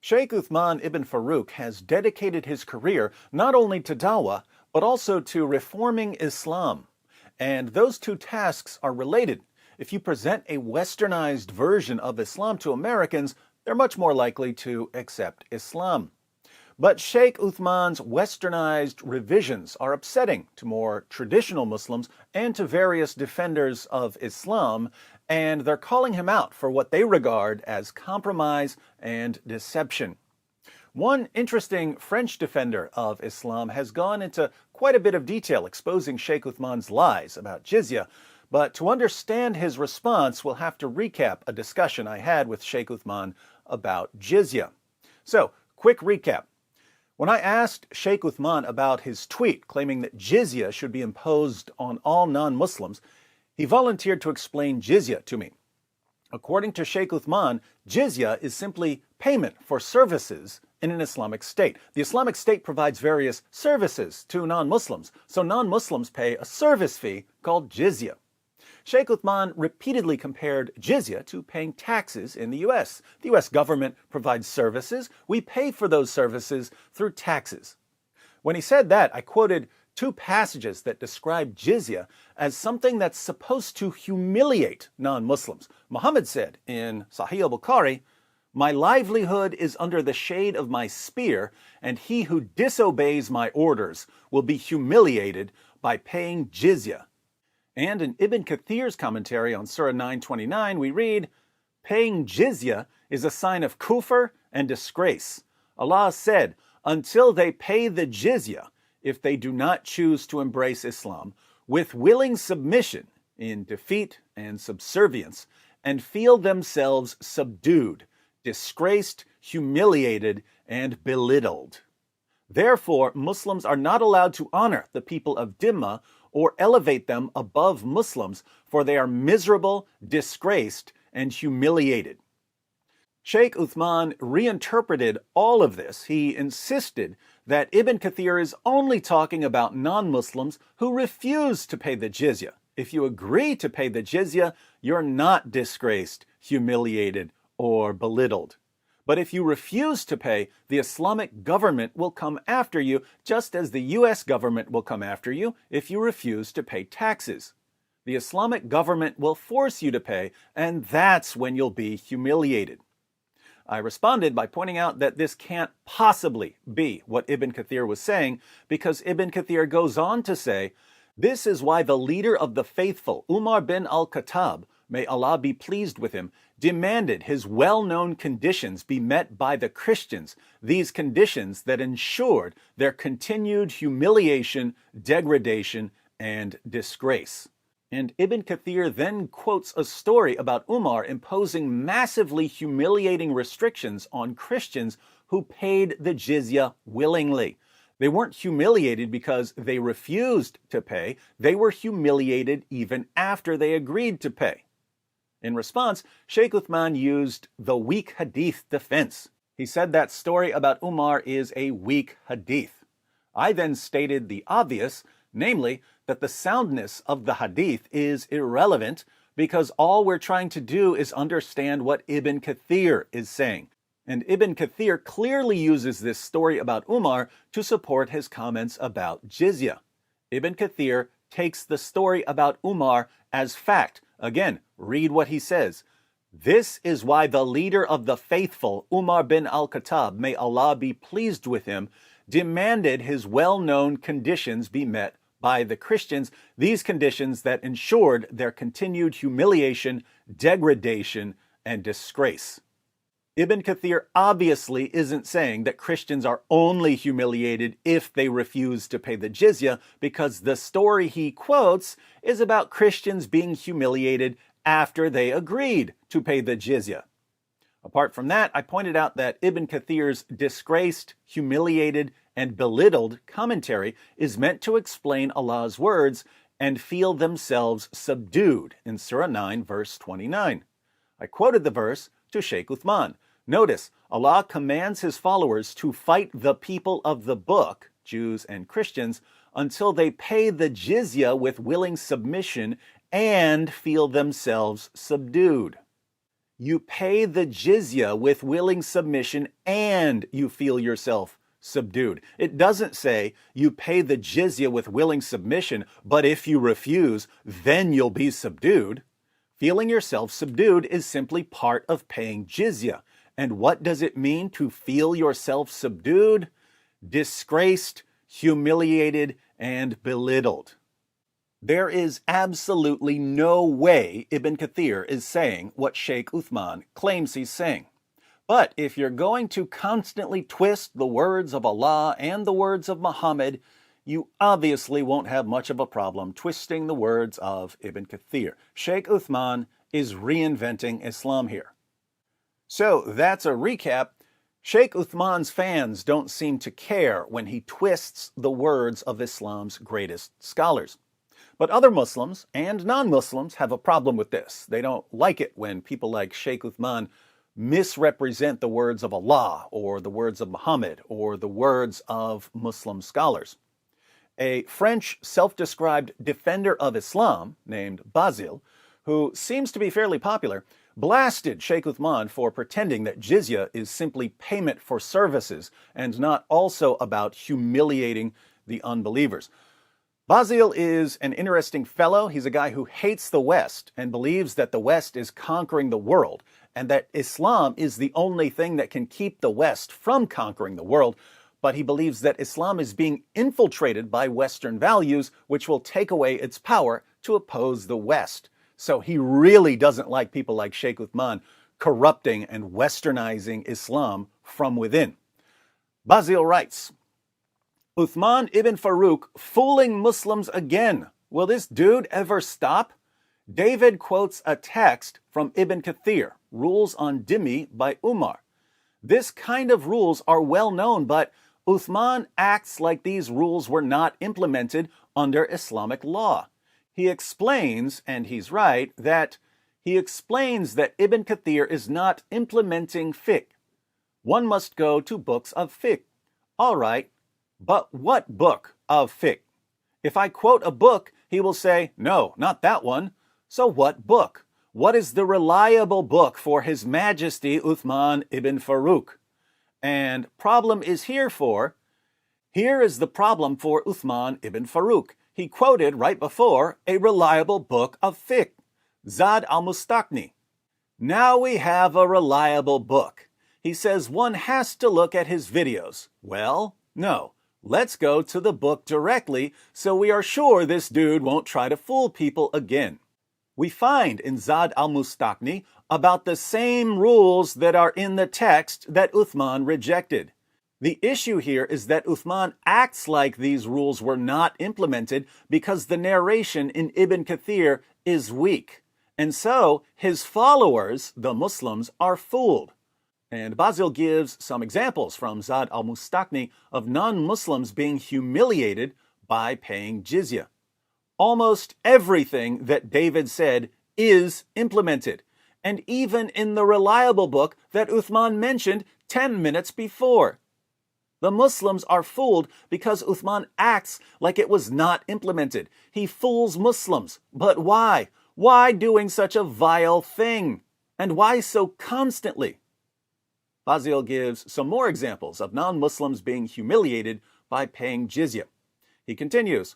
Shaykh Uthman ibn Farooq has dedicated his career not only to dawah, but also to reforming Islam. And those two tasks are related. If you present a westernized version of Islam to Americans, they're much more likely to accept Islam. But Shaykh Uthman's westernized revisions are upsetting to more traditional Muslims and to various defenders of Islam, and they're calling him out for what they regard as compromise and deception. One interesting French defender of Islam has gone into quite a bit of detail exposing Shaykh Uthman's lies about jizya, but to understand his response, we'll have to recap a discussion I had with Shaykh Uthman about jizya. So, quick recap. When I asked Shaykh Uthman about his tweet claiming that jizya should be imposed on all non-Muslims, he volunteered to explain jizya to me. According to Shaykh Uthman, jizya is simply payment for services in an Islamic state. The Islamic state provides various services to non-Muslims, so non-Muslims pay a service fee called jizya. Shaykh Uthman repeatedly compared jizya to paying taxes in the U.S. The U.S. government provides services. We pay for those services through taxes. When he said that, I quoted two passages that describe jizya as something that's supposed to humiliate non-Muslims. Muhammad said in Sahih al-Bukhari, "My livelihood is under the shade of my spear, and he who disobeys my orders will be humiliated by paying jizya." And in Ibn Kathir's commentary on Surah 929, we read, "Paying jizya is a sign of kufr and disgrace. Allah said, until they pay the jizya, if they do not choose to embrace Islam, with willing submission in defeat and subservience, and feel themselves subdued, disgraced, humiliated, and belittled. Therefore, Muslims are not allowed to honor the people of Dhimma or elevate them above Muslims, for they are miserable, disgraced, and humiliated." Shaykh Uthman reinterpreted all of this. He insisted that Ibn Kathir is only talking about non-Muslims who refuse to pay the jizya. If you agree to pay the jizya, you're not disgraced, humiliated, or belittled. But if you refuse to pay, the Islamic government will come after you, just as the U.S. government will come after you if you refuse to pay taxes. The Islamic government will force you to pay, and that's when you'll be humiliated. I responded by pointing out that this can't possibly be what Ibn Kathir was saying, because Ibn Kathir goes on to say, "This is why the leader of the faithful, Umar bin al-Khattab, may Allah be pleased with him, demanded his well-known conditions be met by the Christians, these conditions that ensured their continued humiliation, degradation, and disgrace." And Ibn Kathir then quotes a story about Umar imposing massively humiliating restrictions on Christians who paid the jizya willingly. They weren't humiliated because they refused to pay. They were humiliated even after they agreed to pay. In response, Shaykh Uthman used the weak hadith defense. He said that story about Umar is a weak hadith. I then stated the obvious, namely that the soundness of the hadith is irrelevant because all we're trying to do is understand what Ibn Kathir is saying. And Ibn Kathir clearly uses this story about Umar to support his comments about jizya. Ibn Kathir takes the story about Umar as fact. Again, read what he says. "This is why the leader of the faithful, Umar bin al-Khattab, may Allah be pleased with him, demanded his well-known conditions be met by the Christians, these conditions that ensured their continued humiliation, degradation, and disgrace." Ibn Kathir obviously isn't saying that Christians are only humiliated if they refuse to pay the jizya, because the story he quotes is about Christians being humiliated after they agreed to pay the jizya. Apart from that, I pointed out that Ibn Kathir's disgraced, humiliated, and belittled commentary is meant to explain Allah's words, "and feel themselves subdued" in Surah 9, verse 29. I quoted the verse to Shaykh Uthman. Notice, Allah commands his followers to fight the people of the book, Jews and Christians, until they pay the jizya with willing submission and feel themselves subdued. You pay the jizya with willing submission and you feel yourself subdued. It doesn't say you pay the jizya with willing submission, but if you refuse, then you'll be subdued. Feeling yourself subdued is simply part of paying jizya. And what does it mean to feel yourself subdued? Disgraced, humiliated, and belittled. There is absolutely no way Ibn Kathir is saying what Shaykh Uthman claims he's saying. But if you're going to constantly twist the words of Allah and the words of Muhammad, you obviously won't have much of a problem twisting the words of Ibn Kathir. Shaykh Uthman is reinventing Islam here. So that's a recap. Shaykh Uthman's fans don't seem to care when he twists the words of Islam's greatest scholars. But other Muslims and non-Muslims have a problem with this. They don't like it when people like Shaykh Uthman misrepresent the words of Allah or the words of Muhammad or the words of Muslim scholars. A French self-described defender of Islam named Basile, who seems to be fairly popular, blasted Shaykh Uthman for pretending that jizya is simply payment for services and not also about humiliating the unbelievers. Basile is an interesting fellow. He's a guy who hates the West and believes that the West is conquering the world and that Islam is the only thing that can keep the West from conquering the world. But he believes that Islam is being infiltrated by Western values, which will take away its power to oppose the West. So he really doesn't like people like Shaykh Uthman corrupting and westernizing Islam from within. Basile writes, Uthman ibn Farooq fooling Muslims again. Will this dude ever stop? David quotes a text from Ibn Kathir, Rules on Dhimmi by Umar. This kind of rules are well known, but Uthman acts like these rules were not implemented under Islamic law. He explains, and he's right, that Ibn Kathir is not implementing fiqh. One must go to books of fiqh. All right. But what book of fiqh? If I quote a book, he will say, no, not that one. So what book? What is the reliable book for His Majesty Uthman ibn Farooq? And problem is here is the problem for Uthman ibn Farooq. He quoted right before a reliable book of fiqh, Zad al-Mustaqni. Now we have a reliable book. He says one has to look at his videos. Well, no. Let's go to the book directly so we are sure this dude won't try to fool people again. We find in Zad al-Mustaqni about the same rules that are in the text that Uthman rejected. The issue here is that Uthman acts like these rules were not implemented because the narration in Ibn Kathir is weak. And so his followers, the Muslims, are fooled. And Basile gives some examples from Zad al-Mustaqni of non-Muslims being humiliated by paying jizya. Almost everything that David said is implemented, and even in the reliable book that Uthman mentioned 10 minutes before. The Muslims are fooled because Uthman acts like it was not implemented. He fools Muslims. But why? Why doing such a vile thing? And why so constantly? Basile gives some more examples of non-Muslims being humiliated by paying jizya. He continues,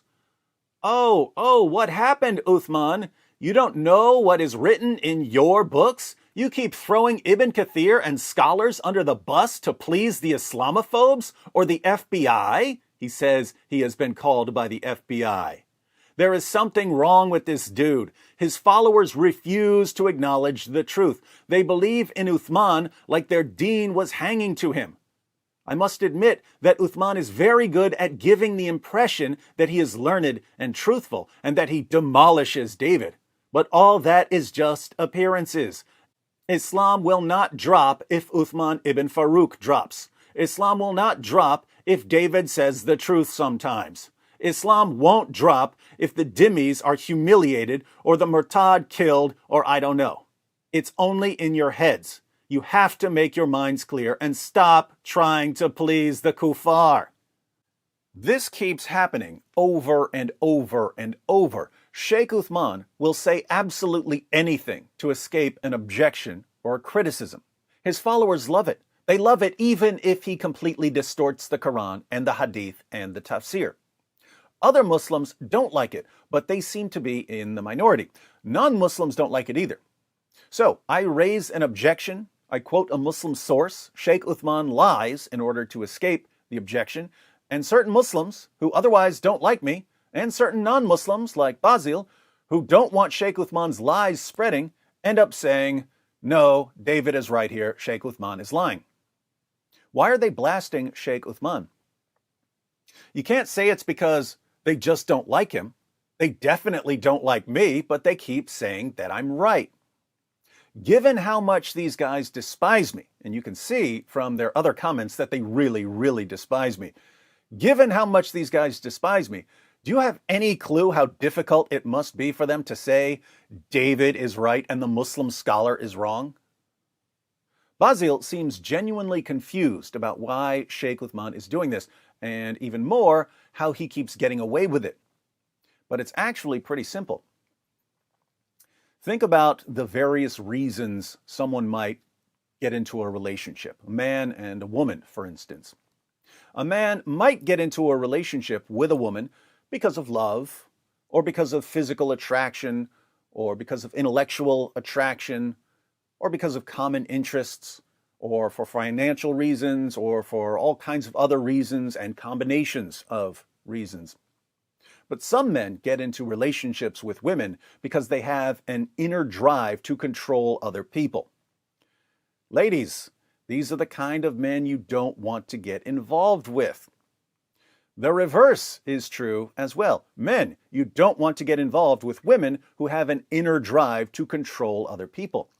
Oh, what happened, Uthman? You don't know what is written in your books? You keep throwing Ibn Kathir and scholars under the bus to please the Islamophobes or the FBI? He says he has been called by the FBI. There is something wrong with this dude. His followers refuse to acknowledge the truth. They believe in Uthman like their deen was hanging to him. I must admit that Uthman is very good at giving the impression that he is learned and truthful and that he demolishes David. But all that is just appearances. Islam will not drop if Uthman ibn Farooq drops. Islam will not drop if David says the truth sometimes. Islam won't drop if the dhimmis are humiliated or the murtad killed or I don't know. It's only in your heads. You have to make your minds clear and stop trying to please the kuffar. This keeps happening over and over and over. Shaykh Uthman will say absolutely anything to escape an objection or criticism. His followers love it. They love it even if he completely distorts the Quran and the Hadith and the Tafsir. Other Muslims don't like it, but they seem to be in the minority. Non-Muslims don't like it either. So I raise an objection. I quote a Muslim source. Shaykh Uthman lies in order to escape the objection. And certain Muslims who otherwise don't like me, and certain non-Muslims like Basil, who don't want Shaykh Uthman's lies spreading, end up saying, no, David is right here. Shaykh Uthman is lying. Why are they blasting Shaykh Uthman? You can't say it's because they just don't like him. They definitely don't like me, but they keep saying that I'm right. Given how much these guys despise me, and you can see from their other comments that they really, really despise me. Given how much these guys despise me, do you have any clue how difficult it must be for them to say David is right and the Muslim scholar is wrong? Basil seems genuinely confused about why Shaykh Uthman is doing this, and even more, how he keeps getting away with it. But it's actually pretty simple. Think about the various reasons someone might get into a relationship. A man and a woman, for instance. A man might get into a relationship with a woman because of love, or because of physical attraction, or because of intellectual attraction, or because of common interests, or for financial reasons, or for all kinds of other reasons and combinations of reasons. But some men get into relationships with women because they have an inner drive to control other people. Ladies, these are the kind of men you don't want to get involved with. The reverse is true as well. Men, you don't want to get involved with women who have an inner drive to control other people.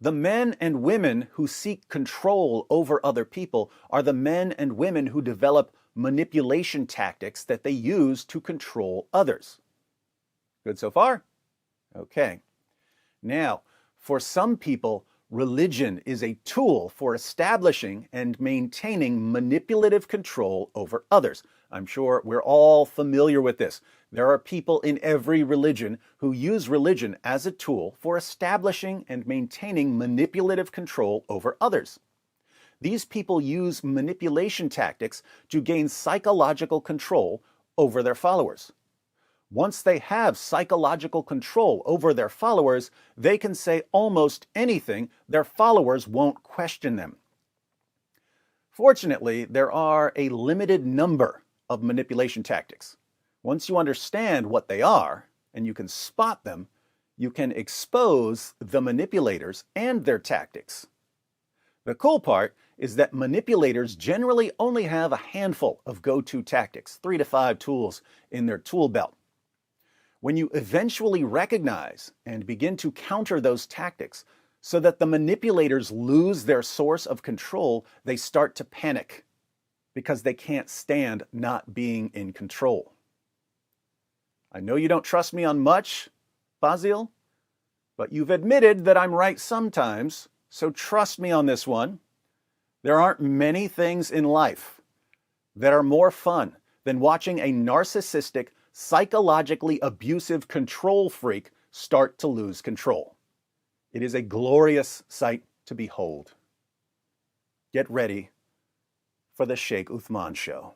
The men and women who seek control over other people are the men and women who develop manipulation tactics that they use to control others. Good so far? Okay. Now, for some people, religion is a tool for establishing and maintaining manipulative control over others. I'm sure we're all familiar with this. There are people in every religion who use religion as a tool for establishing and maintaining manipulative control over others. These people use manipulation tactics to gain psychological control over their followers. Once they have psychological control over their followers, they can say almost anything. Their followers won't question them. Fortunately, there are a limited number of manipulation tactics. Once you understand what they are, and you can spot them, you can expose the manipulators and their tactics. The cool part is that manipulators generally only have a handful of go-to tactics, 3 to 5 tools in their tool belt. When you eventually recognize and begin to counter those tactics so that the manipulators lose their source of control, they start to panic because they can't stand not being in control. I know you don't trust me on much, Basil, but you've admitted that I'm right sometimes, so trust me on this one. There aren't many things in life that are more fun than watching a narcissistic, psychologically abusive control freak start to lose control. It is a glorious sight to behold. Get ready for the Shaykh Uthman show.